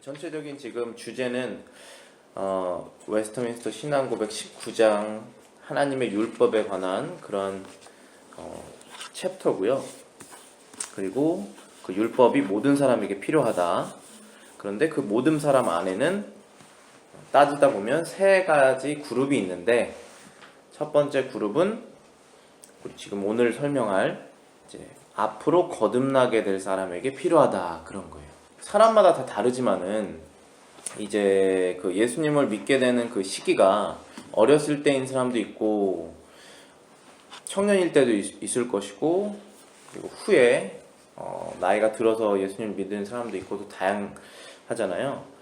전체적인 지금 주제는 웨스트민스터 신앙고백 19장 하나님의 율법에 관한 그런 챕터고요. 그리고 그 율법이 모든 사람에게 필요하다. 그런데 그 모든 사람 안에는 따지다 보면 세 가지 그룹이 있는데, 첫 번째 그룹은 우리 지금 오늘 설명할 이제 앞으로 거듭나게 될 사람에게 필요하다, 그런 거예요. 사람마다 다 다르지만은 이제 그 예수님을 믿게 되는 그 시기가 어렸을 때인 사람도 있고 청년일 때도 있을 것이고, 그리고 후에 나이가 들어서 예수님을 믿는 사람도 있고 또 다양하잖아요.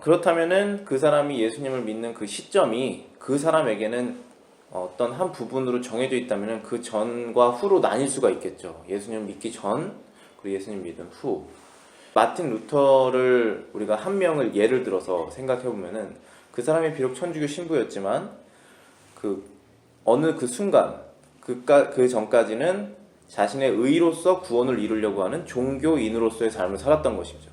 그렇다면은 그 사람이 예수님을 믿는 그 시점이 그 사람에게는 어떤 한 부분으로 정해져 있다면은 그 전과 후로 나뉠 수가 있겠죠. 예수님을 믿기 전, 그리고 예수님 믿은 후. 마틴 루터를 우리가 한 명을 예를 들어서 생각해 보면은 그 사람이 비록 천주교 신부였지만 어느 그 순간 그 전까지는 자신의 의로서 구원을 이루려고 하는 종교인으로서의 삶을 살았던 것이죠.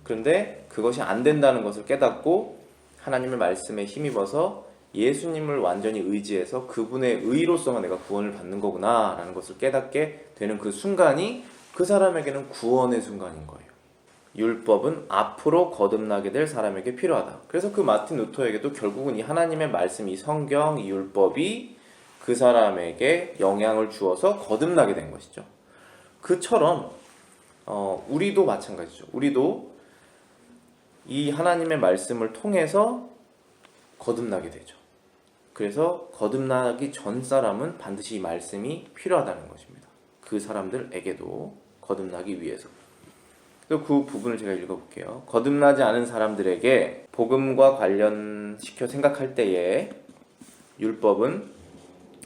그런데 그것이 안 된다는 것을 깨닫고 하나님의 말씀에 힘입어서 예수님을 완전히 의지해서 그분의 의로서만 내가 구원을 받는 거구나 라는 것을 깨닫게 되는 그 순간이 그 사람에게는 구원의 순간인 거예요. 율법은 앞으로 거듭나게 될 사람에게 필요하다. 그래서 그 마틴 루터에게도 결국은 이 하나님의 말씀, 이 성경, 이 율법이 그 사람에게 영향을 주어서 거듭나게 된 것이죠. 그처럼 우리도 마찬가지죠. 우리도 이 하나님의 말씀을 통해서 거듭나게 되죠. 그래서 거듭나기 전 사람은 반드시 이 말씀이 필요하다는 것입니다. 그 사람들에게도 거듭나기 위해서. 그 부분을 제가 읽어볼게요. 거듭나지 않은 사람들에게 복음과 관련시켜 생각할 때에 율법은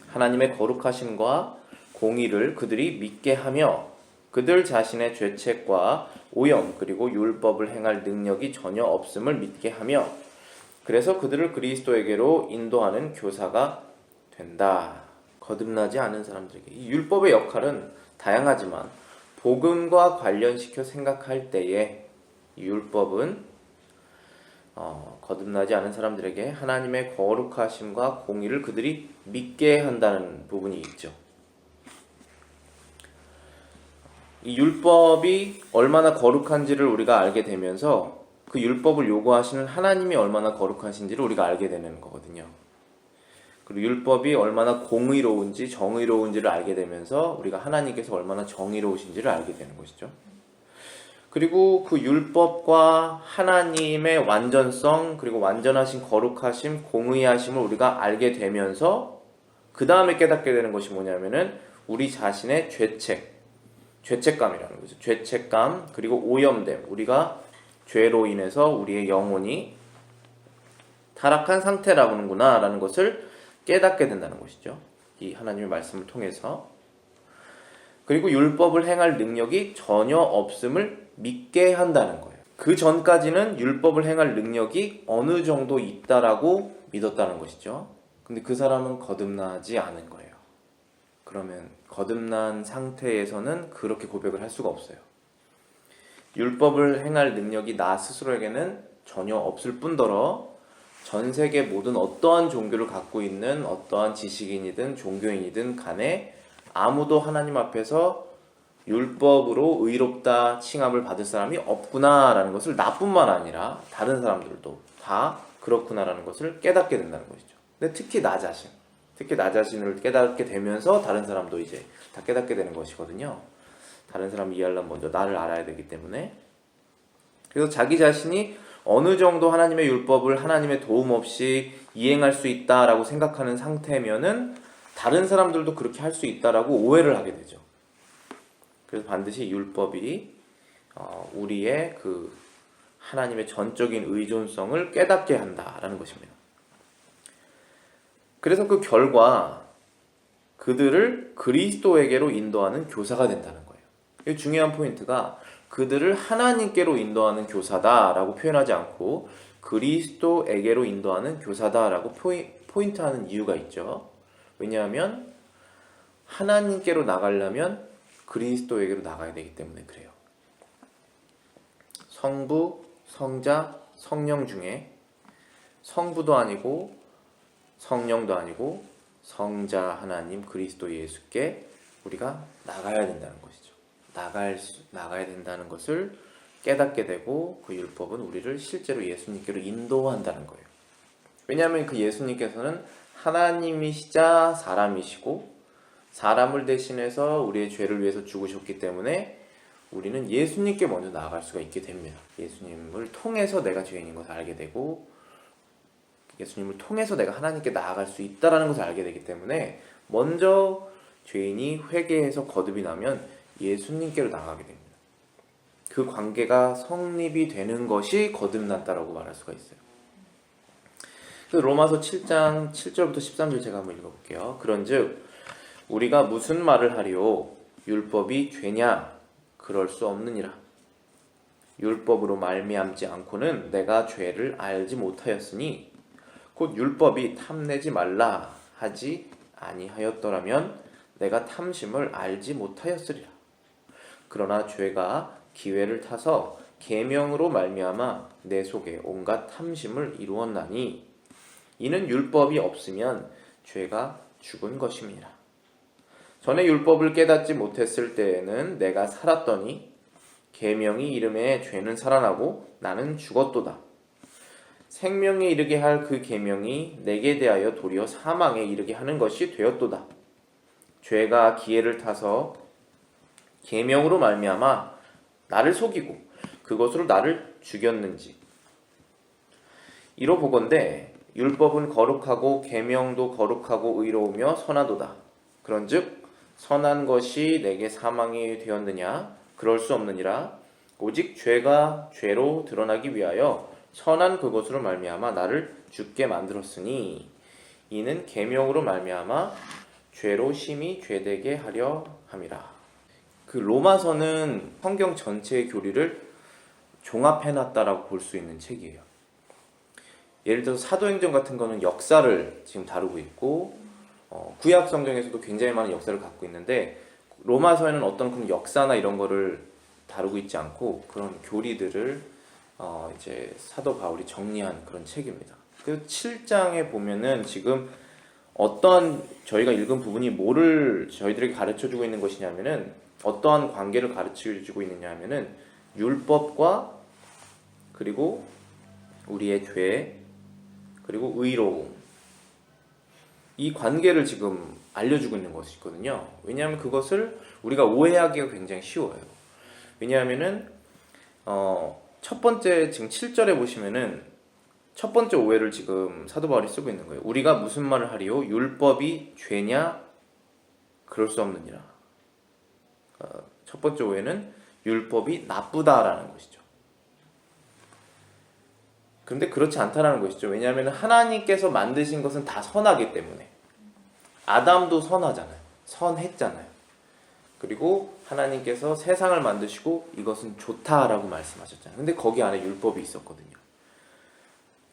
하나님의 거룩하심과 공의를 그들이 믿게 하며 그들 자신의 죄책과 오염 그리고 율법을 행할 능력이 전혀 없음을 믿게 하며 그래서 그들을 그리스도에게로 인도하는 교사가 된다. 거듭나지 않은 사람들에게 이 율법의 역할은 다양하지만 복음과 관련시켜 생각할 때에 율법은 거듭나지 않은 사람들에게 하나님의 거룩하심과 공의를 그들이 믿게 한다는 부분이 있죠. 이 율법이 얼마나 거룩한지를 우리가 알게 되면서 그 율법을 요구하시는 하나님이 얼마나 거룩하신지를 우리가 알게 되는 거거든요. 그리고 율법이 얼마나 공의로운지 정의로운지를 알게 되면서 우리가 하나님께서 얼마나 정의로우신지를 알게 되는 것이죠. 그리고 그 율법과 하나님의 완전성 그리고 완전하신 거룩하심, 공의하심을 우리가 알게 되면서 그 다음에 깨닫게 되는 것이 뭐냐면은 우리 자신의 죄책감이라는 거죠. 죄책감 그리고 오염됨, 우리가 죄로 인해서 우리의 영혼이 타락한 상태라는구나 라는 것을 깨닫게 된다는 것이죠. 이 하나님의 말씀을 통해서. 그리고 율법을 행할 능력이 전혀 없음을 믿게 한다는 거예요. 그 전까지는 율법을 행할 능력이 어느 정도 있다라고 믿었다는 것이죠. 근데 그 사람은 거듭나지 않은 거예요. 그러면 거듭난 상태에서는 그렇게 고백을 할 수가 없어요. 율법을 행할 능력이 나 스스로에게는 전혀 없을 뿐더러 전 세계 모든 어떠한 종교를 갖고 있는 어떠한 지식인이든 종교인이든 간에 아무도 하나님 앞에서 율법으로 의롭다 칭함을 받을 사람이 없구나라는 것을 나뿐만 아니라 다른 사람들도 다 그렇구나라는 것을 깨닫게 된다는 것이죠. 근데 특히 나 자신을 깨닫게 되면서 다른 사람도 이제 다 깨닫게 되는 것이거든요. 다른 사람을 이해하려면 먼저 나를 알아야 되기 때문에. 그래서 자기 자신이 어느 정도 하나님의 율법을 하나님의 도움 없이 이행할 수 있다라고 생각하는 상태면은 다른 사람들도 그렇게 할 수 있다라고 오해를 하게 되죠. 그래서 반드시 율법이 우리의 그 하나님의 전적인 의존성을 깨닫게 한다라는 것입니다. 그래서 그 결과 그들을 그리스도에게로 인도하는 교사가 된다는 거예요. 이 중요한 포인트가 그들을 하나님께로 인도하는 교사다라고 표현하지 않고 그리스도에게로 인도하는 교사다라고 포인트하는 이유가 있죠. 왜냐하면 하나님께로 나가려면 그리스도에게로 나가야 되기 때문에 그래요. 성부, 성자, 성령 중에 성부도 아니고 성령도 아니고 성자 하나님 그리스도 예수께 우리가 나가야 된다는 것이죠. 나가야 된다는 것을 깨닫게 되고 그 율법은 우리를 실제로 예수님께로 인도한다는 거예요. 왜냐하면 그 예수님께서는 하나님이시자 사람이시고 사람을 대신해서 우리의 죄를 위해서 죽으셨기 때문에 우리는 예수님께 먼저 나아갈 수가 있게 됩니다. 예수님을 통해서 내가 죄인인 것을 알게 되고 예수님을 통해서 내가 하나님께 나아갈 수 있다는 것을 알게 되기 때문에 먼저 죄인이 회개해서 거듭이 나면 예수님께로 나가게 됩니다. 그 관계가 성립이 되는 것이 거듭났다라고 말할 수가 있어요. 로마서 7장 7절부터 13절 제가 한번 읽어볼게요. 그런즉 우리가 무슨 말을 하리요? 율법이 죄냐? 그럴 수 없느니라. 율법으로 말미암지 않고는 내가 죄를 알지 못하였으니 곧 율법이 탐내지 말라 하지 아니하였더라면 내가 탐심을 알지 못하였으리라. 그러나 죄가 기회를 타서 계명으로 말미암아 내 속에 온갖 탐심을 이루었나니 이는 율법이 없으면 죄가 죽은 것임이라. 전에 율법을 깨닫지 못했을 때에는 내가 살았더니 계명이 이름에 죄는 살아나고 나는 죽었도다. 생명에 이르게 할 그 계명이 내게 대하여 도리어 사망에 이르게 하는 것이 되었도다. 죄가 기회를 타서 계명으로 말미암아 나를 속이고 그것으로 나를 죽였는지 이로 보건대 율법은 거룩하고 계명도 거룩하고 의로우며 선하도다. 그런즉 선한 것이 내게 사망이 되었느냐? 그럴 수 없느니라. 오직 죄가 죄로 드러나기 위하여 선한 그것으로 말미암아 나를 죽게 만들었으니 이는 계명으로 말미암아 죄로 심히 죄되게 하려 함이라. 그 로마서는 성경 전체의 교리를 종합해놨다라고 볼 수 있는 책이에요. 예를 들어서 사도행전 같은 거는 역사를 지금 다루고 있고 구약 성경에서도 굉장히 많은 역사를 갖고 있는데 로마서에는 어떤 그런 역사나 이런 거를 다루고 있지 않고 그런 교리들을 이제 사도 바울이 정리한 그런 책입니다. 그 7장에 보면은 지금 어떠한 저희가 읽은 부분이 뭐를 저희들에게 가르쳐주고 있는 것이냐면은 어떠한 관계를 가르쳐주고 있느냐 하면은 율법과 그리고 우리의 죄 그리고 의로움 이 관계를 지금 알려주고 있는 것이거든요. 왜냐하면 그것을 우리가 오해하기가 굉장히 쉬워요. 왜냐하면은 첫 번째 지금 7절에 보시면은 첫 번째 오해를 지금 사도 바울이 쓰고 있는 거예요. 우리가 무슨 말을 하리요? 율법이 죄냐? 그럴 수 없느니라. 첫 번째 오해는 율법이 나쁘다라는 것이죠. 그런데 그렇지 않다라는 것이죠. 왜냐하면 하나님께서 만드신 것은 다 선하기 때문에 아담도 선하잖아요. 선했잖아요. 그리고 하나님께서 세상을 만드시고 이것은 좋다라고 말씀하셨잖아요. 근데 거기 안에 율법이 있었거든요.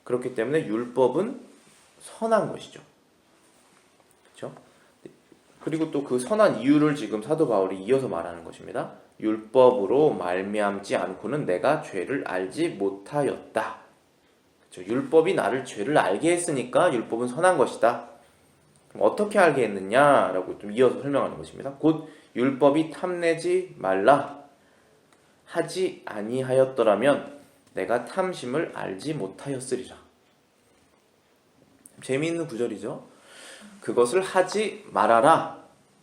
그렇기 때문에 율법은 선한 것이죠. 그렇죠? 그리고 또 그 선한 이유를 지금 사도 바울이 이어서 말하는 것입니다. 율법으로 말미암지 않고는 내가 죄를 알지 못하였다. 그렇죠? 율법이 나를 죄를 알게 했으니까 율법은 선한 것이다. 그럼 어떻게 알게 했느냐라고 좀 이어서 설명하는 것입니다. 곧 율법이 탐내지 말라 하지 아니하였더라면 내가 탐심을 알지 못하였으리라. 재미있는 구절이죠. 그것을 하지 말아라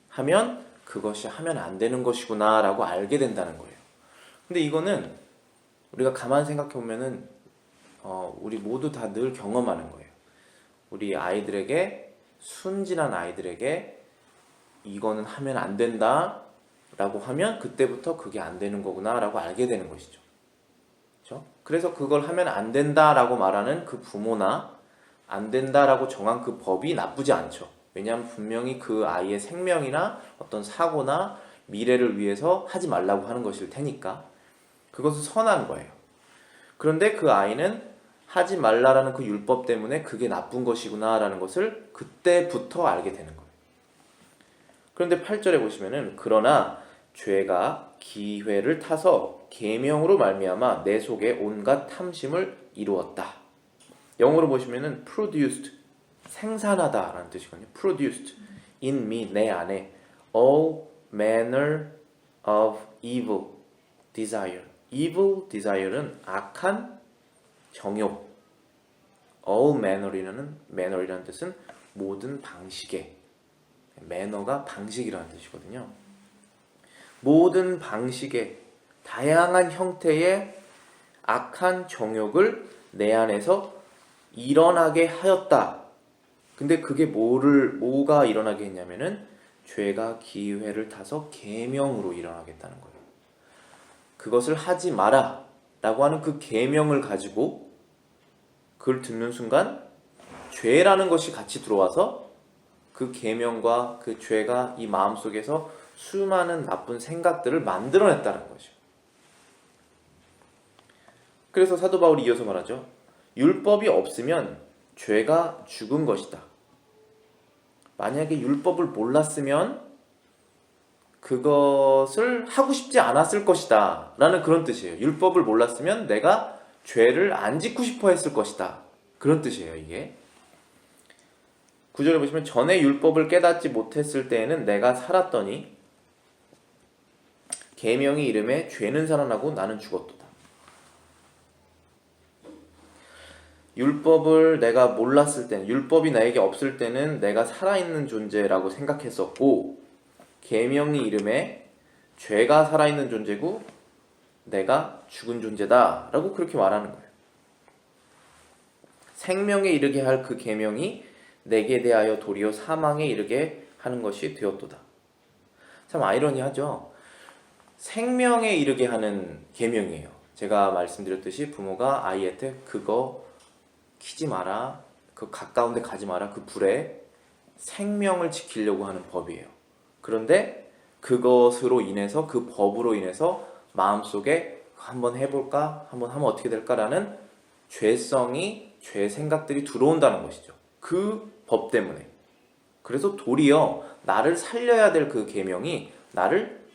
하면 그것이 하면 안 되는 것이구나 라고 알게 된다는 거예요. 근데 이거는 우리가 가만히 생각해 보면은 우리 모두 다 늘 경험하는 거예요. 우리 아이들에게 순진한 아이들에게 이거는 하면 안 된다 라고 하면 그때부터 그게 안 되는 거구나 라고 알게 되는 것이죠. 그렇죠? 그래서 그걸 하면 안 된다라고 말하는 그 부모나 안 된다라고 정한 그 법이 나쁘지 않죠. 왜냐하면 분명히 그 아이의 생명이나 어떤 사고나 미래를 위해서 하지 말라고 하는 것일 테니까 그것은 선한 거예요. 그런데 그 아이는 하지 말라라는 그 율법 때문에 그게 나쁜 것이구나 라는 것을 그때부터 알게 되는 거예요. 그런데 8절에 보시면은 그러나 죄가 기회를 타서 계명으로 말미암아 내 속에 온갖 탐심을 이루었다. 영어로 보시면은 produced 생산하다라는 뜻이거든요. produced in me 내 안에 all manner of evil desire. evil desire는 악한 정욕. all manner이라는 뜻은 모든 방식의 매너가 방식이라는 뜻이거든요. 모든 방식의 다양한 형태의 악한 정욕을 내 안에서 일어나게 하였다. 근데 그게 뭐가 일어나게 했냐면은 죄가 기회를 타서 계명으로 일어나겠다는 거예요. 그것을 하지 마라 라고 하는 그 계명을 가지고 그걸 듣는 순간 죄라는 것이 같이 들어와서 그 계명과 그 죄가 이 마음속에서 수많은 나쁜 생각들을 만들어냈다는 거죠. 그래서 사도 바울이 이어서 말하죠. 율법이 없으면 죄가 죽은 것이다. 만약에 율법을 몰랐으면 그것을 하고 싶지 않았을 것이다 라는 그런 뜻이에요. 율법을 몰랐으면 내가 죄를 안 짓고 싶어 했을 것이다. 그런 뜻이에요, 이게. 9절에 보시면 전에 율법을 깨닫지 못했을 때에는 내가 살았더니 계명이 이름에 죄는 살아나고 나는 죽었도다. 율법을 내가 몰랐을 때는, 율법이 나에게 없을 때는 내가 살아있는 존재라고 생각했었고, 계명이 이름에 죄가 살아있는 존재고 내가 죽은 존재다 라고 그렇게 말하는 거예요. 생명에 이르게 할 그 계명이 내게 대하여 도리어 사망에 이르게 하는 것이 되었도다. 참 아이러니하죠. 생명에 이르게 하는 계명이에요. 제가 말씀드렸듯이 부모가 아이한테 그거 키지 마라, 그 가까운 데 가지 마라, 그 불에 생명을 지키려고 하는 법이에요. 그런데 그것으로 인해서, 그 법으로 인해서 마음속에 한번 해볼까? 한번 하면 어떻게 될까라는 죄성이, 죄 생각들이 들어온다는 것이죠. 그 법 때문에. 그래서 도리어 나를 살려야 될 그 계명이 나를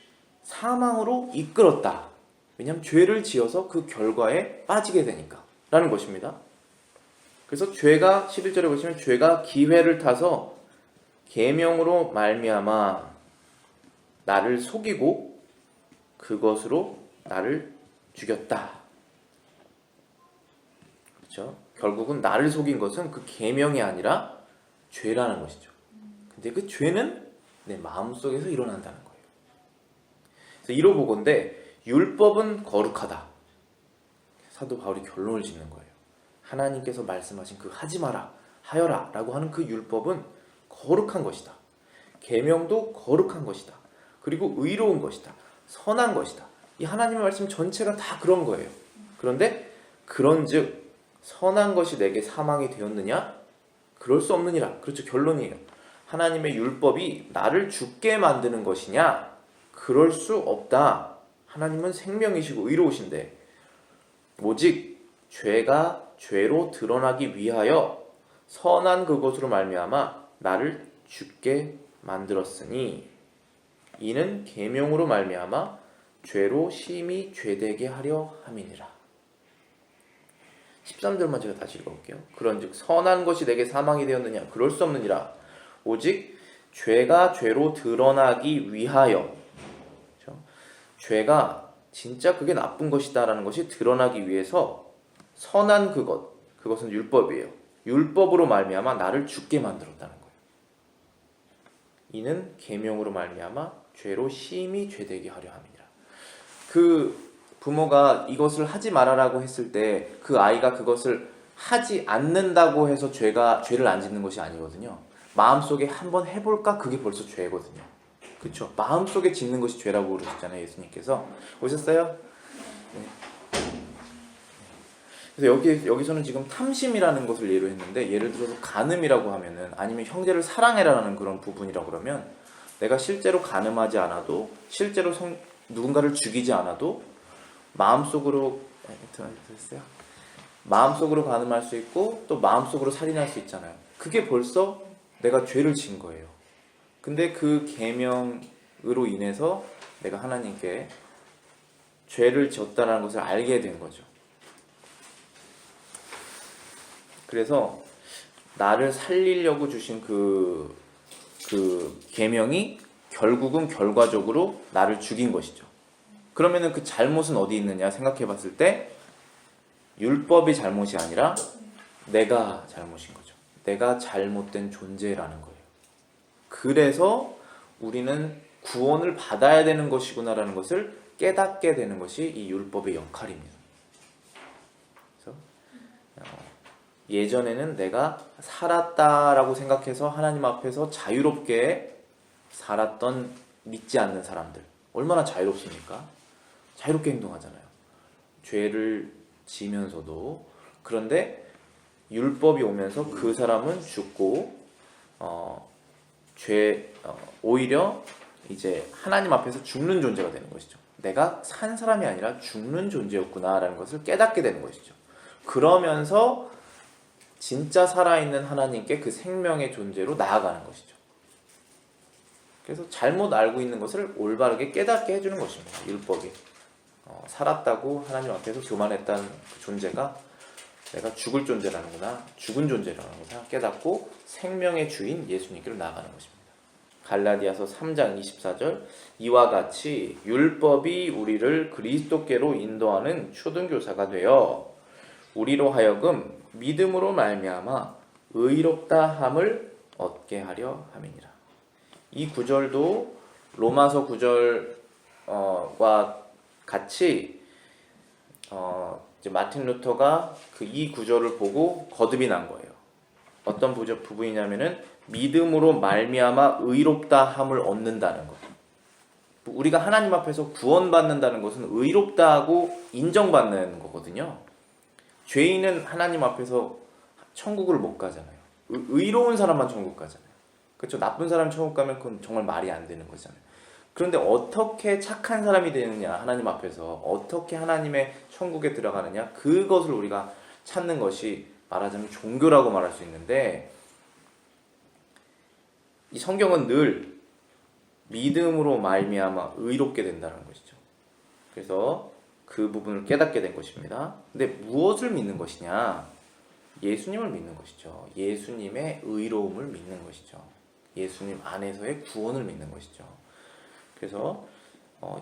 사망으로 이끌었다. 왜냐하면 죄를 지어서 그 결과에 빠지게 되니까 라는 것입니다. 그래서 죄가 11절에 보시면 죄가 기회를 타서 계명으로 말미암아 나를 속이고 그것으로 나를 죽였다. 그렇죠? 결국은 나를 속인 것은 그 계명이 아니라 죄라는 것이죠. 근데 그 죄는 내 마음속에서 일어난다는 거예요. 그래서 이로 보건대 율법은 거룩하다. 사도 바울이 결론을 짓는 거예요. 하나님께서 말씀하신 그 하지 마라, 하여라 라고 하는 그 율법은 거룩한 것이다. 계명도 거룩한 것이다. 그리고 의로운 것이다. 선한 것이다. 이 하나님의 말씀 전체가 다 그런 거예요. 그런데 그런즉 선한 것이 내게 사망이 되었느냐? 그럴 수 없느니라. 그렇죠. 결론이에요. 하나님의 율법이 나를 죽게 만드는 것이냐? 그럴 수 없다. 하나님은 생명이시고 의로우신데 오직 죄가 죄로 드러나기 위하여 선한 그것으로 말미암아 나를 죽게 만들었으니 이는 계명으로 말미암아 죄로 심히 죄되게 하려 함이니라. 13절만 제가 다시 읽어볼게요. 그런즉 선한 것이 내게 사망이 되었느냐? 그럴 수 없느니라. 오직 죄가 죄로 드러나기 위하여, 그렇죠? 죄가 진짜 그게 나쁜 것이다 라는 것이 드러나기 위해서 선한 그것은 율법이에요. 율법으로 말미암아 나를 죽게 만들었다는 거예요. 이는 계명으로 말미암아 죄로 심히 죄되게 하려 함이니라. 그 부모가 이것을 하지 말아라고 했을 때 그 아이가 그것을 하지 않는다고 해서 죄를 안 짓는 것이 아니거든요. 마음속에 한번 해볼까? 그게 벌써 죄거든요. 그렇죠? 마음속에 짓는 것이 죄라고 그러셨잖아요. 예수님께서. 오셨어요? 네. 그래서 여기서는 지금 탐심이라는 것을 예로 했는데, 예를 들어서 간음이라고 하면은, 아니면 형제를 사랑해라는 그런 부분이라고 그러면 내가 실제로 간음하지 않아도, 실제로 누군가를 죽이지 않아도 마음속으로 간음할 수 있고 또 마음속으로 살인할 수 있잖아요. 그게 벌써 내가 죄를 지은 거예요. 근데 그 계명으로 인해서 내가 하나님께 죄를 지었다는 것을 알게 된 거죠. 그래서 나를 살리려고 주신 그 계명이 결국은 결과적으로 나를 죽인 것이죠. 그러면은 그 잘못은 어디 있느냐 생각해 봤을 때 율법이 잘못이 아니라 내가 잘못인 거죠. 내가 잘못된 존재라는 거예요. 그래서 우리는 구원을 받아야 되는 것이구나라는 것을 깨닫게 되는 것이 이 율법의 역할입니다. 그래서 예전에는 내가 살았다라고 생각해서 하나님 앞에서 자유롭게 살았던 믿지 않는 사람들, 얼마나 자유롭습니까? 자유롭게 행동하잖아요. 죄를 지면서도. 그런데 율법이 오면서 그 사람은 죽고 오히려 이제 하나님 앞에서 죽는 존재가 되는 것이죠. 내가 산 사람이 아니라 죽는 존재였구나라는 것을 깨닫게 되는 것이죠. 그러면서 진짜 살아있는 하나님께 그 생명의 존재로 나아가는 것이죠. 그래서 잘못 알고 있는 것을 올바르게 깨닫게 해주는 것입니다. 율법이. 살았다고 하나님 앞에서 교만했다는 그 존재가 내가 죽을 존재라는구나, 죽은 존재라는 것을 깨닫고 생명의 주인 예수님께로 나아가는 것입니다. 갈라디아서 3장 24절, 이와 같이 율법이 우리를 그리스도께로 인도하는 초등교사가 되어 우리로 하여금 믿음으로 말미암아 의롭다 함을 얻게 하려 함이니라. 이 구절도 로마서 9절과 같이 이제 마틴 루터가 이 구절을 보고 거듭이 난 거예요. 어떤 부분이냐면은 믿음으로 말미암아 의롭다 함을 얻는다는 것. 우리가 하나님 앞에서 구원받는다는 것은 의롭다 하고 인정받는 거거든요. 죄인은 하나님 앞에서 천국을 못 가잖아요. 의로운 사람만 천국 가잖아요. 그렇죠? 나쁜 사람이 천국 가면 그건 정말 말이 안 되는 거잖아요. 그런데 어떻게 착한 사람이 되느냐, 하나님 앞에서 어떻게 하나님의 천국에 들어가느냐, 그것을 우리가 찾는 것이 말하자면 종교라고 말할 수 있는데, 이 성경은 늘 믿음으로 말미암아 의롭게 된다는 것이죠. 그래서 그 부분을 깨닫게 된 것입니다. 근데 무엇을 믿는 것이냐? 예수님을 믿는 것이죠. 예수님의 의로움을 믿는 것이죠. 예수님 안에서의 구원을 믿는 것이죠. 그래서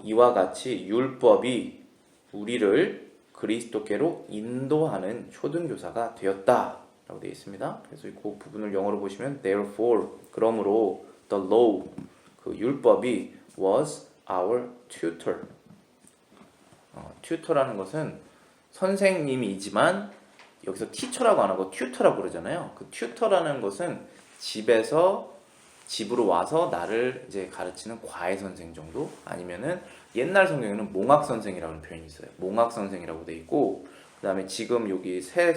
이와 같이 율법이 우리를 그리스도께로 인도하는 초등교사가 되었다라고 되어 있습니다. 그래서 그 부분을 영어로 보시면 therefore, 그러므로 the law, 그 율법이 was our tutor. tutor라는 것은 선생님이지만 여기서 teacher라고 안 하고 tutor라고 그러잖아요. 그 tutor라는 것은 집으로 와서 나를 이제 가르치는 과외 선생 정도, 아니면은 옛날 성경에는 몽학 선생이라는 표현이 있어요. 몽학 선생이라고 돼 있고, 그다음에 지금 여기 새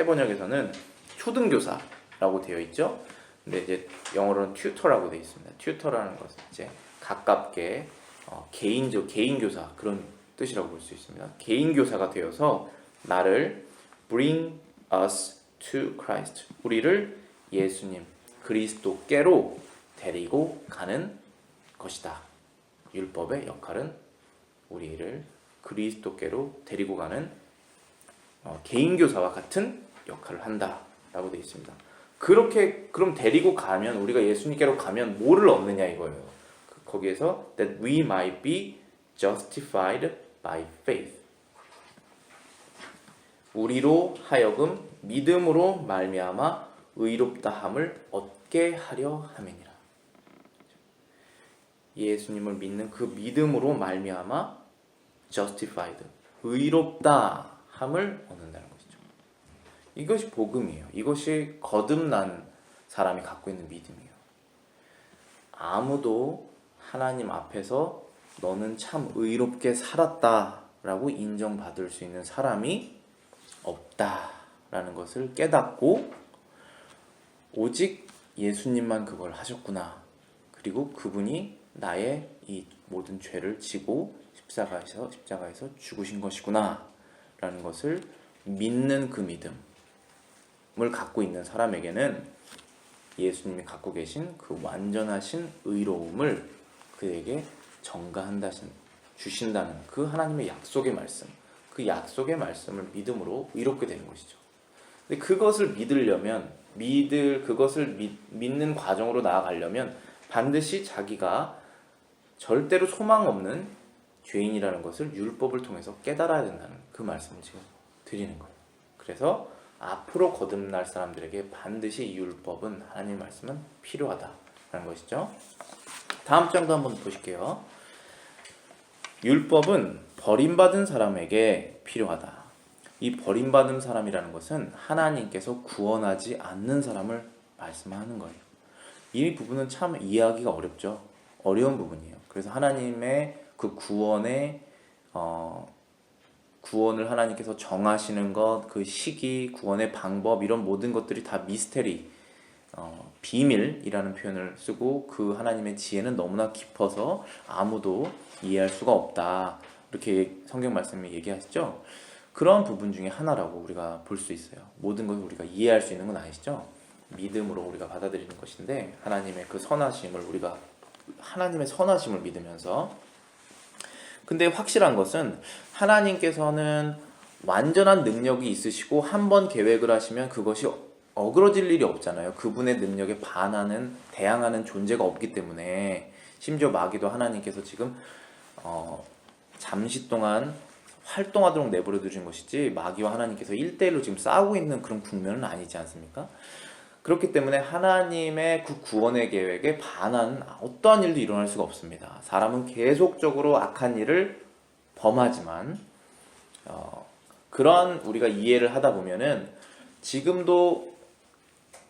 번역에서는 초등교사라고 되어 있죠. 근데 이제 영어로는 튜터라고 되어 있습니다. 튜터라는 것은 이제 가깝게 개인 교사, 그런 뜻이라고 볼 수 있습니다. 개인 교사가 되어서 나를 bring us to Christ, 우리를 예수님 그리스도께로 데리고 가는 것이다. 율법의 역할은 우리를 그리스도께로 데리고 가는 개인 교사와 같은 역할을 한다라고 되어 있습니다. 그럼 데리고 가면, 우리가 예수님께로 가면 뭐를 얻느냐 이거예요. 거기에서 that we might be justified by faith, 우리로 하여금 믿음으로 말미암아 의롭다함을 얻게 하려 함이니라. 예수님을 믿는 그 믿음으로 말미암아 justified, 의롭다함을 얻는다는 것이죠. 이것이 복음이에요. 이것이 거듭난 사람이 갖고 있는 믿음이에요. 아무도 하나님 앞에서 너는 참 의롭게 살았다라고 인정받을 수 있는 사람이 없다라는 것을 깨닫고, 오직 예수님만 그걸 하셨구나, 그리고 그분이 나의 이 모든 죄를 지고 십자가에서 죽으신 것이구나 라는 것을 믿는 그 믿음을 갖고 있는 사람에게는 예수님이 갖고 계신 그 완전하신 의로움을 그에게 전가한다신 주신다는 그 하나님의 약속의 말씀, 그 약속의 말씀을 믿음으로 이롭게 되는 것이죠. 근데 그것을 믿으려면 그것을 믿는 과정으로 나아가려면 반드시 자기가 절대로 소망 없는 죄인이라는 것을 율법을 통해서 깨달아야 된다는 그 말씀을 지금 드리는 거예요. 그래서 앞으로 거듭날 사람들에게 반드시 이 율법은, 하나님의 말씀은 필요하다라는 것이죠. 다음 장도 한번 보실게요. 율법은 버림받은 사람에게 필요하다. 이 버림받은 사람이라는 것은 하나님께서 구원하지 않는 사람을 말씀하는 거예요. 이 부분은 참 이해하기가 어렵죠. 어려운 부분이에요. 그래서 하나님의 그 구원을 하나님께서 정하시는 것, 그 시기, 구원의 방법, 이런 모든 것들이 다 미스테리, 비밀이라는 표현을 쓰고, 그 하나님의 지혜는 너무나 깊어서 아무도 이해할 수가 없다, 이렇게 성경 말씀이 얘기하시죠. 그런 부분 중에 하나라고 우리가 볼 수 있어요. 모든 것을 우리가 이해할 수 있는 건 아니시죠. 믿음으로 우리가 받아들이는 것인데, 하나님의 그 선하심을, 우리가 하나님의 선하심을 믿으면서. 근데 확실한 것은 하나님께서는 완전한 능력이 있으시고 한 번 계획을 하시면 그것이 어그러질 일이 없잖아요. 그분의 능력에 반하는, 대항하는 존재가 없기 때문에. 심지어 마귀도 하나님께서 지금 잠시 동안 활동하도록 내버려 두신 것이지, 마귀와 하나님께서 1대1로 지금 싸우고 있는 그런 국면은 아니지 않습니까? 그렇기 때문에 하나님의 그 구원의 계획에 반하는 어떠한 일도 일어날 수가 없습니다. 사람은 계속적으로 악한 일을 범하지만, 그런 우리가 이해를 하다 보면은 지금도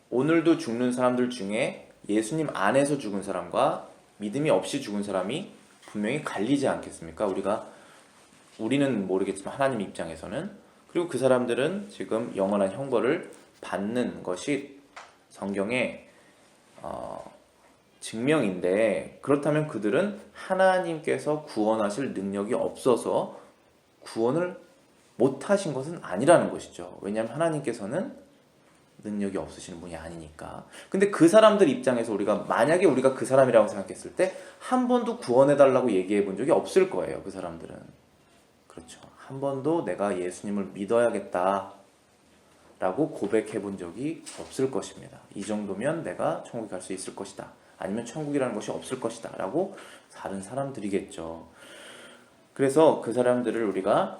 오늘도 죽는 사람들 중에 예수님 안에서 죽은 사람과 믿음이 없이 죽은 사람이 분명히 갈리지 않겠습니까? 우리는 모르겠지만 하나님 입장에서는. 그리고 그 사람들은 지금 영원한 형벌을 받는 것이 성경의 증명인데, 그렇다면 그들은 하나님께서 구원하실 능력이 없어서 구원을 못하신 것은 아니라는 것이죠. 왜냐하면 하나님께서는 능력이 없으신 분이 아니니까. 근데 그 사람들 입장에서 만약에 우리가 그 사람이라고 생각했을 때 한 번도 구원해달라고 얘기해 본 적이 없을 거예요. 그 사람들은. 그렇죠. 한 번도 내가 예수님을 믿어야겠다 라고 고백해 본 적이 없을 것입니다. 이 정도면 내가 천국에 갈 수 있을 것이다, 아니면 천국이라는 것이 없을 것이다 라고 다른 사람들이겠죠. 그래서 그 사람들을 우리가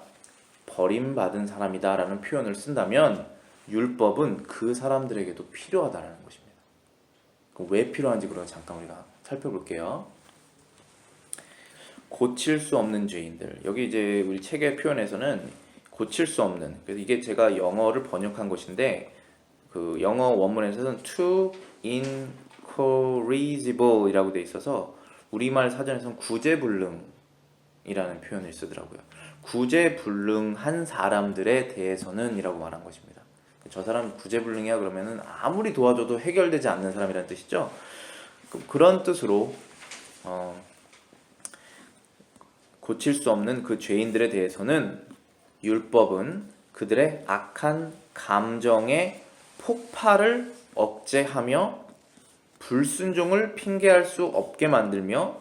버림받은 사람이다 라는 표현을 쓴다면, 율법은 그 사람들에게도 필요하다는 것입니다. 왜 필요한지 그럼 잠깐 우리가 살펴볼게요. 고칠 수 없는 죄인들, 여기 이제 우리 책의 표현에서는 고칠 수 없는, 그래서 이게 제가 영어를 번역한 것인데, 그 영어 원문에서는 to incorrigible 이라고 돼 있어서 우리말 사전에서는 구제불능이라는 표현을 쓰더라고요. 구제불능한 사람들에 대해서는 이라고 말한 것입니다. 저 사람 구제불능이야 그러면은 아무리 도와줘도 해결되지 않는 사람이라는 뜻이죠. 그런 뜻으로 고칠 수 없는 그 죄인들에 대해서는 율법은 그들의 악한 감정의 폭발을 억제하며 불순종을 핑계할 수 없게 만들며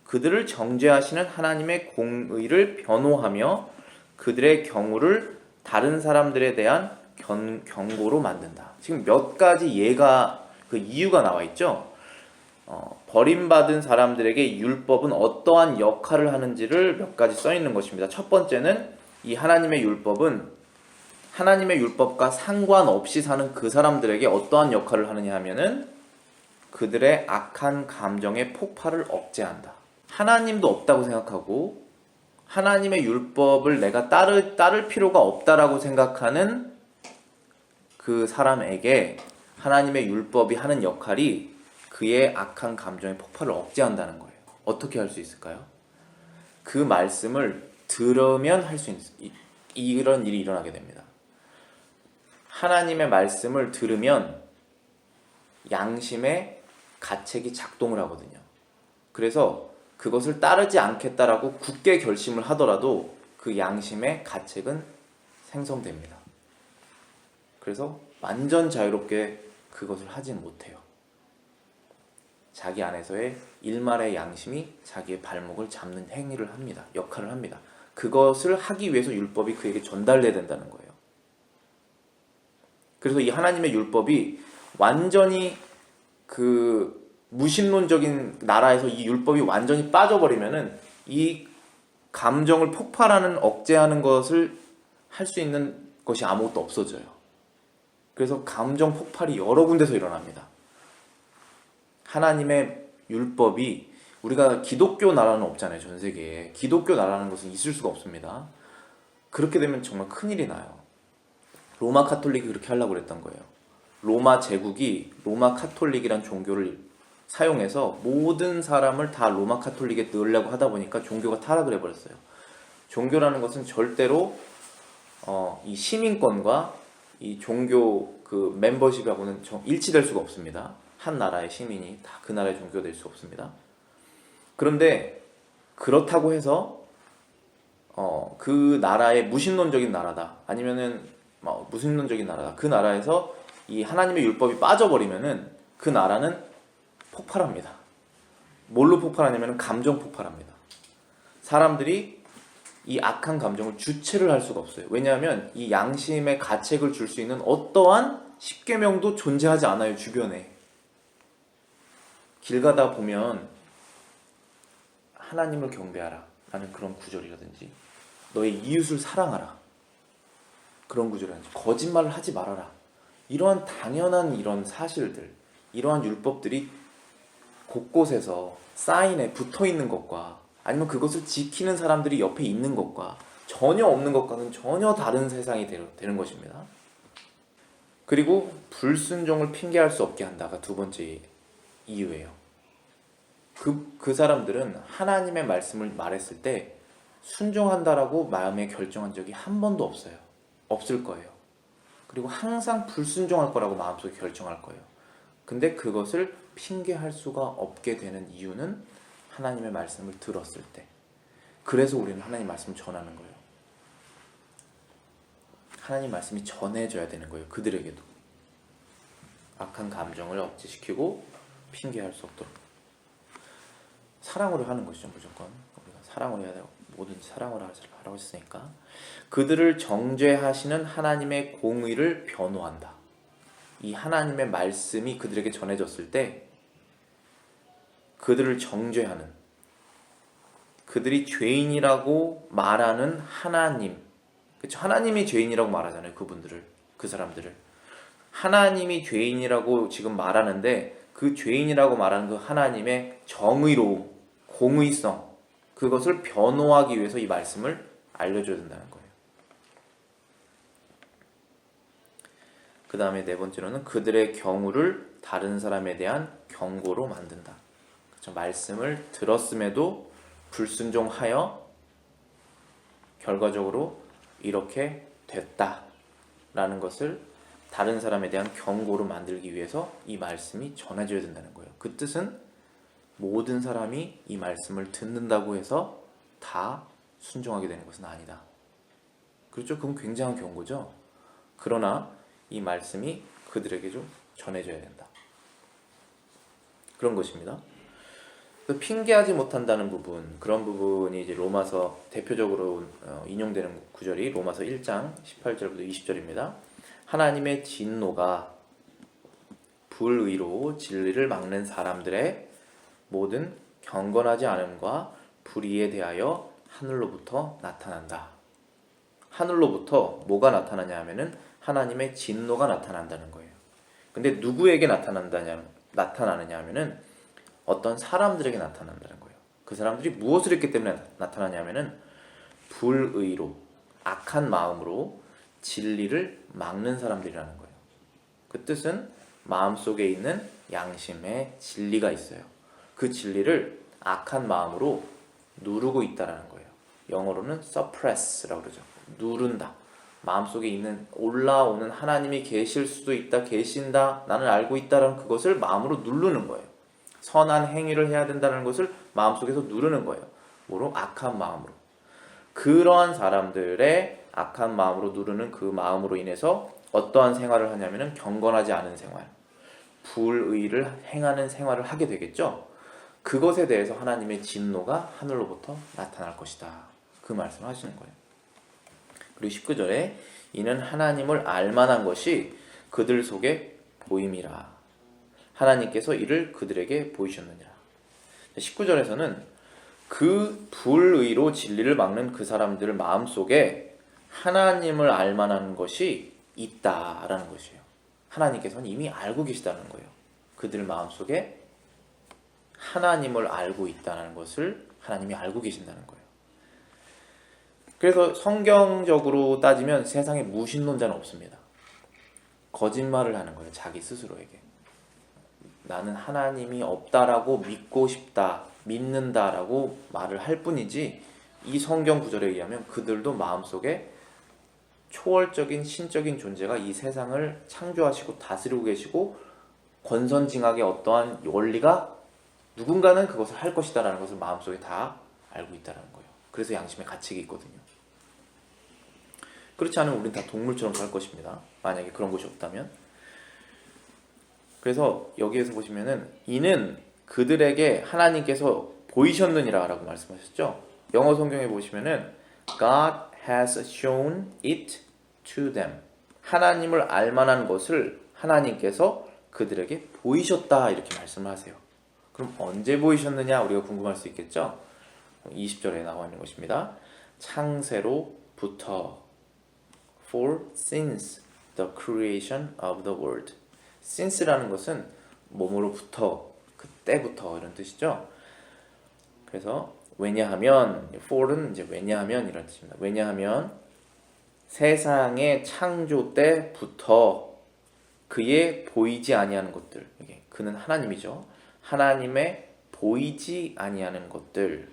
그들을 정죄하시는 하나님의 공의를 변호하며 그들의 경우를 다른 사람들에 대한 경고로 만든다. 지금 몇 가지 그 이유가 나와 있죠. 버림받은 사람들에게 율법은 어떠한 역할을 하는지를 몇 가지 써 있는 것입니다. 첫 번째는 이 하나님의 율법과 상관없이 사는 그 사람들에게 어떠한 역할을 하느냐 하면은 그들의 악한 감정의 폭발을 억제한다. 하나님도 없다고 생각하고 하나님의 율법을 내가 따를 필요가 없다라고 생각하는 그 사람에게 하나님의 율법이 하는 역할이 그의 악한 감정의 폭발을 억제한다는 거예요. 어떻게 할 수 있을까요? 그 말씀을 들으면 이런 일이 일어나게 됩니다. 하나님의 말씀을 들으면 양심의 가책이 작동을 하거든요. 그래서 그것을 따르지 않겠다라고 굳게 결심을 하더라도 그 양심의 가책은 생성됩니다. 그래서 완전 자유롭게 그것을 하진 못해요. 자기 안에서의 일말의 양심이 자기의 발목을 잡는 행위를 합니다. 역할을 합니다. 그것을 하기 위해서 율법이 그에게 전달돼야 된다는 거예요. 그래서 이 하나님의 율법이 완전히 그 무신론적인 나라에서 이 율법이 완전히 빠져버리면은 이 감정을 폭발하는 억제하는 것을 할 수 있는 것이 아무것도 없어져요. 그래서 감정 폭발이 여러 군데서 일어납니다. 하나님의 율법이 우리가 기독교 나라는 없잖아요. 전 세계에 기독교 나라는 것은 있을 수가 없습니다. 그렇게 되면 정말 큰일이 나요. 로마 카톨릭이 그렇게 하려고 그랬던 거예요. 로마 제국이 로마 카톨릭이란 종교를 사용해서 모든 사람을 다 로마 카톨릭에 넣으려고 하다 보니까 종교가 타락을 해버렸어요. 종교라는 것은 절대로 이 시민권과 이 종교 그 멤버십하고는 일치될 수가 없습니다. 한 나라의 시민이 다 그 나라의 종교가 될 수 없습니다. 그런데 그렇다고 해서 그 나라의 무신론적인 나라다 아니면은 무신론적인 나라다 그 나라에서 이 하나님의 율법이 빠져버리면은 그 나라는 폭발합니다. 뭘로 폭발하냐면 감정 폭발합니다. 사람들이 이 악한 감정을 주체를 할 수가 없어요. 왜냐하면 이 양심의 가책을 줄 수 있는 어떠한 십계명도 존재하지 않아요. 주변에 길 가다 보면 하나님을 경배하라 라는 그런 구절이라든지 너의 이웃을 사랑하라 그런 구절이라든지 거짓말을 하지 말아라 이러한 당연한 이런 사실들 이러한 율법들이 곳곳에서 사인에 붙어있는 것과 아니면 그것을 지키는 사람들이 옆에 있는 것과 전혀 없는 것과는 전혀 다른 세상이 되는 것입니다. 그리고 불순종을 핑계할 수 없게 한다가 두 번째 이유예요. 그 사람들은 하나님의 말씀을 말했을 때 순종한다라고 마음에 결정한 적이 한 번도 없어요. 없을 거예요. 그리고 항상 불순종할 거라고 마음속에 결정할 거예요. 근데 그것을 핑계할 수가 없게 되는 이유는 하나님의 말씀을 들었을 때. 그래서 우리는 하나님 말씀을 전하는 거예요. 하나님 말씀이 전해져야 되는 거예요. 그들에게도. 악한 감정을 억제시키고 핑계할 수 없도록. 사랑으로 하는 것이죠. 무조건. 우리가 사랑으로 해야 되고 뭐든지 사랑으로 하라고 했으니까. 그들을 정죄하시는 하나님의 공의를 변호한다. 이 하나님의 말씀이 그들에게 전해졌을 때 그들을 정죄하는 그들이 죄인이라고 말하는 하나님 그렇죠? 하나님이 죄인이라고 말하잖아요. 그분들을 그 사람들을 하나님이 죄인이라고 지금 말하는데 그 죄인이라고 말하는 그 하나님의 정의로움 공의성 그것을 변호하기 위해서 이 말씀을 알려줘야 된다는 거예요. 그 다음에 네 번째로는 그들의 경우를 다른 사람에 대한 경고로 만든다. 그렇죠? 말씀을 들었음에도 불순종하여 결과적으로 이렇게 됐다라는 것을 다른 사람에 대한 경고로 만들기 위해서 이 말씀이 전해져야 된다는 거예요. 그 뜻은 모든 사람이 이 말씀을 듣는다고 해서 다 순종하게 되는 것은 아니다. 그렇죠? 그건 굉장한 경고죠. 그러나 이 말씀이 그들에게 좀 전해져야 된다. 그런 것입니다. 핑계하지 못한다는 부분, 그런 부분이 이제 로마서 대표적으로 인용되는 구절이 로마서 1장 18절부터 20절입니다. 하나님의 진노가 불의로 진리를 막는 사람들의 모든 경건하지 않음과 불의에 대하여 하늘로부터 나타난다. 하늘로부터 뭐가 나타나냐 하면은 하나님의 진노가 나타난다는 거예요. 근데 누구에게 나타나느냐 하면은 어떤 사람들에게 나타난다는 거예요. 그 사람들이 무엇을 했기 때문에 나타나냐 하면은 불의로 악한 마음으로 진리를 막는 사람들이라는 거예요. 그 뜻은 마음속에 있는 양심의 진리가 있어요. 그 진리를 악한 마음으로 누르고 있다라는 거예요. 영어로는 suppress라고 그러죠. 누른다. 마음속에 있는 올라오는 하나님이 계실 수도 있다, 계신다, 나는 알고 있다라는 그것을 마음으로 누르는 거예요. 선한 행위를 해야 된다는 것을 마음속에서 누르는 거예요. 뭐로? 악한 마음으로. 그러한 사람들의 악한 마음으로 누르는 그 마음으로 인해서 어떠한 생활을 하냐면은 경건하지 않은 생활. 불의를 행하는 생활을 하게 되겠죠. 그것에 대해서 하나님의 진노가 하늘로부터 나타날 것이다. 그 말씀을 하시는 거예요. 그리고 19절에 이는 하나님을 알만한 것이 그들 속에 보임이라. 하나님께서 이를 그들에게 보이셨느니라. 19절에서는 그 불의로 진리를 막는 그 사람들 마음속에 하나님을 알만한 것이 있다라는 것이에요. 하나님께서는 이미 알고 계시다는 거예요. 그들 마음속에 하나님을 알고 있다는 것을 하나님이 알고 계신다는 거예요. 그래서 성경적으로 따지면 세상에 무신론자는 없습니다. 거짓말을 하는 거예요. 자기 스스로에게. 나는 하나님이 없다라고 믿고 싶다, 믿는다라고 말을 할 뿐이지 이 성경 구절에 의하면 그들도 마음속에 초월적인 신적인 존재가 이 세상을 창조하시고 다스리고 계시고 권선징악의 어떠한 원리가 누군가는 그것을 할 것이다라는 것을 마음속에 다 알고 있다는 거예요. 그래서 양심의 가책이 있거든요. 그렇지 않으면 우리는 다 동물처럼 살 것입니다. 만약에 그런 것이 없다면. 그래서 여기에서 보시면은 이는 그들에게 하나님께서 보이셨느니라 라고 말씀하셨죠. 영어 성경에 보시면은 God has shown it to them. 하나님을 알만한 것을 하나님께서 그들에게 보이셨다 이렇게 말씀을 하세요. 그럼 언제 보이셨느냐 우리가 궁금할 수 있겠죠. 20절에 나와 있는 것입니다. 창세로부터 For since the creation of the world. since라는 것은 뭐뭐로부터, 그때부터 이런 뜻이죠. 그래서 왜냐하면 for은 이제 왜냐하면 이런 뜻입니다. 왜냐하면 세상의 창조 때부터 그의 보이지 아니하는 것들, 이게 그는 하나님이죠. 하나님의 보이지 아니하는 것들,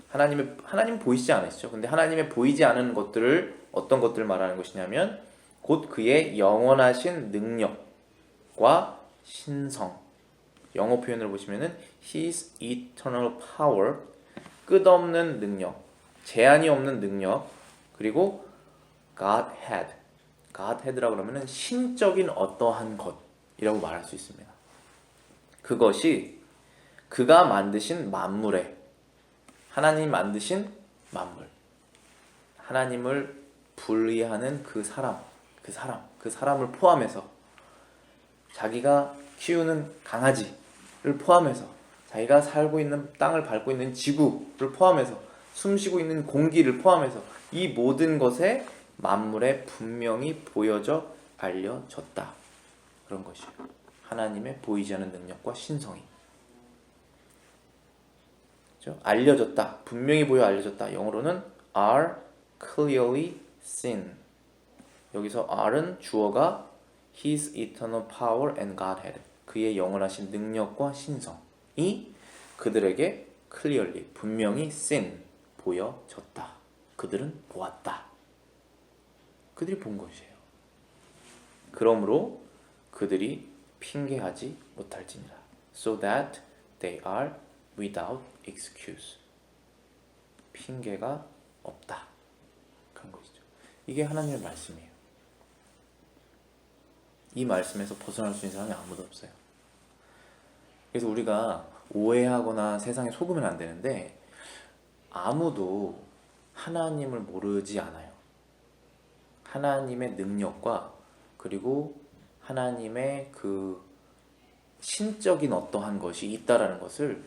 하나님 보이지 않으시죠. 근데 하나님의 보이지 않은 것들을 어떤 것들을 말하는 것이냐면 곧 그의 영원하신 능력과 신성. 영어 표현을 보시면은 His eternal power, 끝없는 능력, 제한이 없는 능력, 그리고 Godhead. Godhead라고 그러면은 신적인 어떠한 것이라고 말할 수 있습니다. 그것이 그가 만드신 만물에, 하나님이 만드신 만물, 하나님을 분리하는 그 사람을 포함해서 자기가 키우는 강아지를 포함해서 자기가 살고 있는 땅을 밟고 있는 지구를 포함해서 숨쉬고 있는 공기를 포함해서 이 모든 것에 만물에 분명히 보여져 알려졌다. 그런 것이에요. 하나님의 보이지 않는 능력과 신성이. 그렇죠? 알려졌다. 분명히 보여 알려졌다. 영어로는 are clearly seen. 여기서 are은 주어가 His eternal power and Godhead. 그의 영원하신 능력과 신성이 그들에게 clearly, 분명히 seen, 보여졌다. 그들은 보았다. 그들이 본 것이에요. 그러므로 그들이 핑계하지 못할지니라. So that they are without excuse. 핑계가 없다. 그런 것이죠. 이게 하나님의 말씀이에요. 이 말씀에서 벗어날 수 있는 사람이 아무도 없어요. 그래서 우리가 오해하거나 세상에 속으면 안 되는데 아무도 하나님을 모르지 않아요. 하나님의 능력과 그리고 하나님의 그 신적인 어떠한 것이 있다라는 것을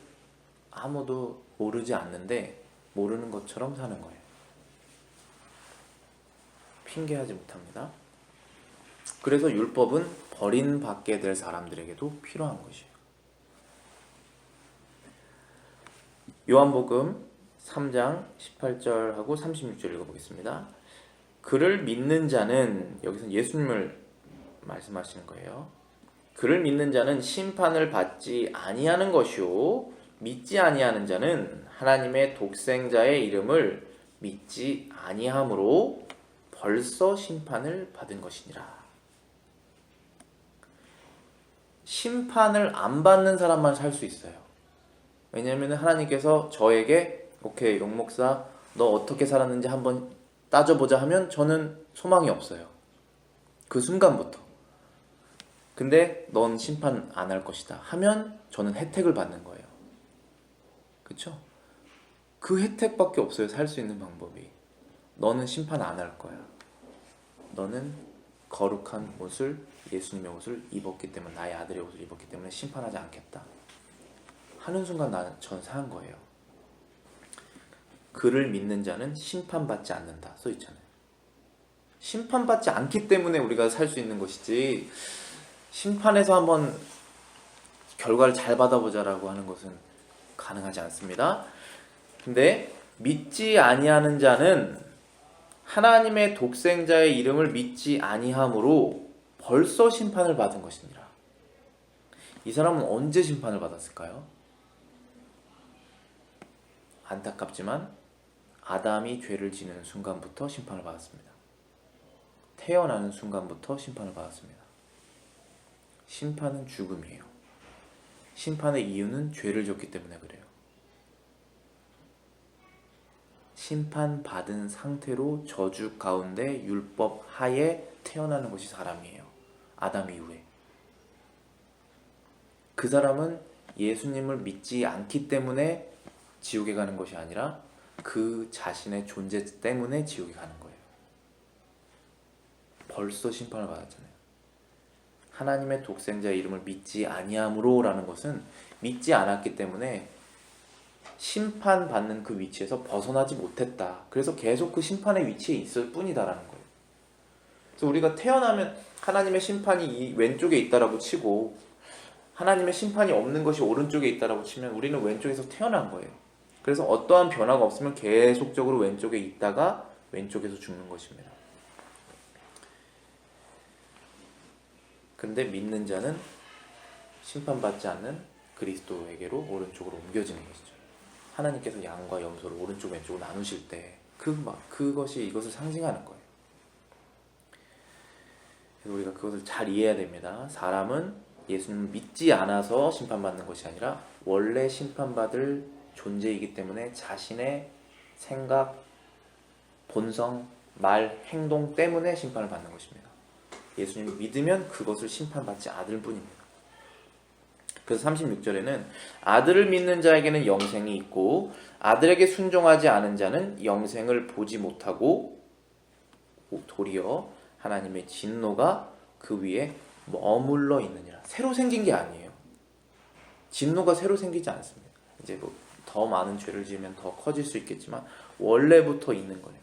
아무도 모르지 않는데 모르는 것처럼 사는 거예요. 핑계하지 못합니다. 그래서 율법은 버림받게 될 사람들에게도 필요한 것이에요. 요한복음 3장 18절하고 36절 읽어보겠습니다. 그를 믿는 자는, 여기서 예수님을 말씀하시는 거예요. 그를 믿는 자는 심판을 받지 아니하는 것이요 믿지 아니하는 자는 하나님의 독생자의 이름을 믿지 아니함으로 벌써 심판을 받은 것이니라. 심판을 안 받는 사람만 살 수 있어요. 왜냐하면 하나님께서 저에게 오케이 용 목사 너 어떻게 살았는지 한번 따져보자 하면 저는 소망이 없어요. 그 순간부터. 근데 넌 심판 안 할 것이다 하면 저는 혜택을 받는 거예요. 그쵸? 그 혜택밖에 없어요. 살 수 있는 방법이. 너는 심판 안 할 거야. 너는 거룩한 옷을, 예수님의 옷을 입었기 때문에, 나의 아들의 옷을 입었기 때문에 심판하지 않겠다 하는 순간 전 상한 거예요. 그를 믿는 자는 심판받지 않는다 써 있잖아요. 심판받지 않기 때문에 우리가 살 수 있는 것이지, 심판에서 한번 결과를 잘 받아보자라고 하는 것은 가능하지 않습니다. 근데 믿지 아니하는 자는 하나님의 독생자의 이름을 믿지 아니함으로 벌써 심판을 받은 것이니라. 이 사람은 언제 심판을 받았을까요? 안타깝지만 아담이 죄를 지는 순간부터 심판을 받았습니다. 태어나는 순간부터 심판을 받았습니다. 심판은 죽음이에요. 심판의 이유는 죄를 졌기 때문에 그래요. 심판받은 상태로 저주 가운데 율법 하에 태어나는 것이 사람이에요. 아담 이후에. 그 사람은 예수님을 믿지 않기 때문에 지옥에 가는 것이 아니라 그 자신의 존재 때문에 지옥에 가는 거예요. 벌써 심판을 받았잖아요. 하나님의 독생자의 이름을 믿지 아니함으로 라는 것은 믿지 않았기 때문에 심판받는 그 위치에서 벗어나지 못했다. 그래서 계속 그 심판의 위치에 있을 뿐이다라는 거예요. 그래서 우리가 태어나면 하나님의 심판이 이 왼쪽에 있다라고 치고 하나님의 심판이 없는 것이 오른쪽에 있다라고 치면 우리는 왼쪽에서 태어난 거예요. 그래서 어떠한 변화가 없으면 계속적으로 왼쪽에 있다가 왼쪽에서 죽는 것입니다. 근데 믿는 자는 심판받지 않는 그리스도에게로 오른쪽으로 옮겨지는 것이죠. 하나님께서 양과 염소를 오른쪽 왼쪽으로 나누실 때 그것이 이것을 상징하는 거예요. 그래서 우리가 그것을 잘 이해해야 됩니다. 사람은 예수님을 믿지 않아서 심판받는 것이 아니라 원래 심판받을 존재이기 때문에 자신의 생각, 본성, 말, 행동 때문에 심판을 받는 것입니다. 예수님을 믿으면 그것을 심판받지 않을 뿐입니다. 그래서 36절에는 아들을 믿는 자에게는 영생이 있고 아들에게 순종하지 않은 자는 영생을 보지 못하고 도리어 하나님의 진노가 그 위에 머물러 있느니라. 새로 생긴 게 아니에요. 진노가 새로 생기지 않습니다. 이제 뭐 더 많은 죄를 지으면 더 커질 수 있겠지만 원래부터 있는 거예요.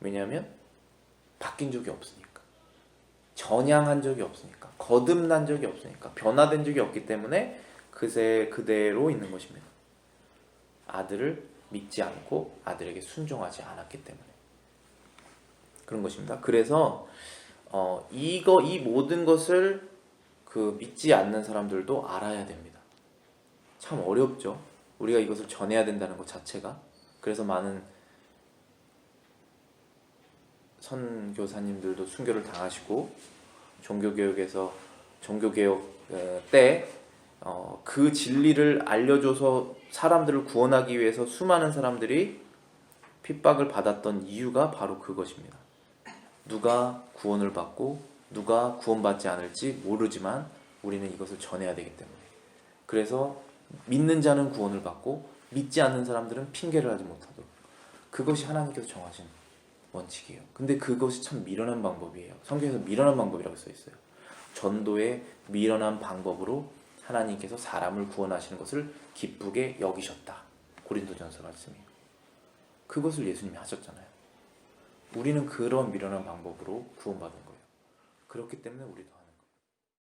왜냐하면 바뀐 적이 없으니까, 전향한 적이 없으니까, 거듭난 적이 없으니까, 변화된 적이 없기 때문에 그대로 있는 것입니다. 아들을 믿지 않고 아들에게 순종하지 않았기 때문에 그런 것입니다. 그래서 이 모든 것을 믿지 않는 사람들도 알아야 됩니다. 참 어렵죠. 우리가 이것을 전해야 된다는 것 자체가. 그래서 많은 선교사님들도 순교를 당하시고 종교개혁 때 그 진리를 알려줘서 사람들을 구원하기 위해서 수많은 사람들이 핍박을 받았던 이유가 바로 그것입니다. 누가 구원을 받고 누가 구원받지 않을지 모르지만 우리는 이것을 전해야 되기 때문에. 그래서 믿는 자는 구원을 받고 믿지 않는 사람들은 핑계를 하지 못하도록. 그것이 하나님께서 정하신 원칙이에요. 근데 그것이 참 미련한 방법이에요. 성경에서 미련한 방법이라고 써 있어요. 전도의 미련한 방법으로 하나님께서 사람을 구원하시는 것을 기쁘게 여기셨다. 고린도전서 말씀이에요. 그것을 예수님이 하셨잖아요. 우리는 그런 미련한 방법으로 구원받은 거예요. 그렇기 때문에 우리도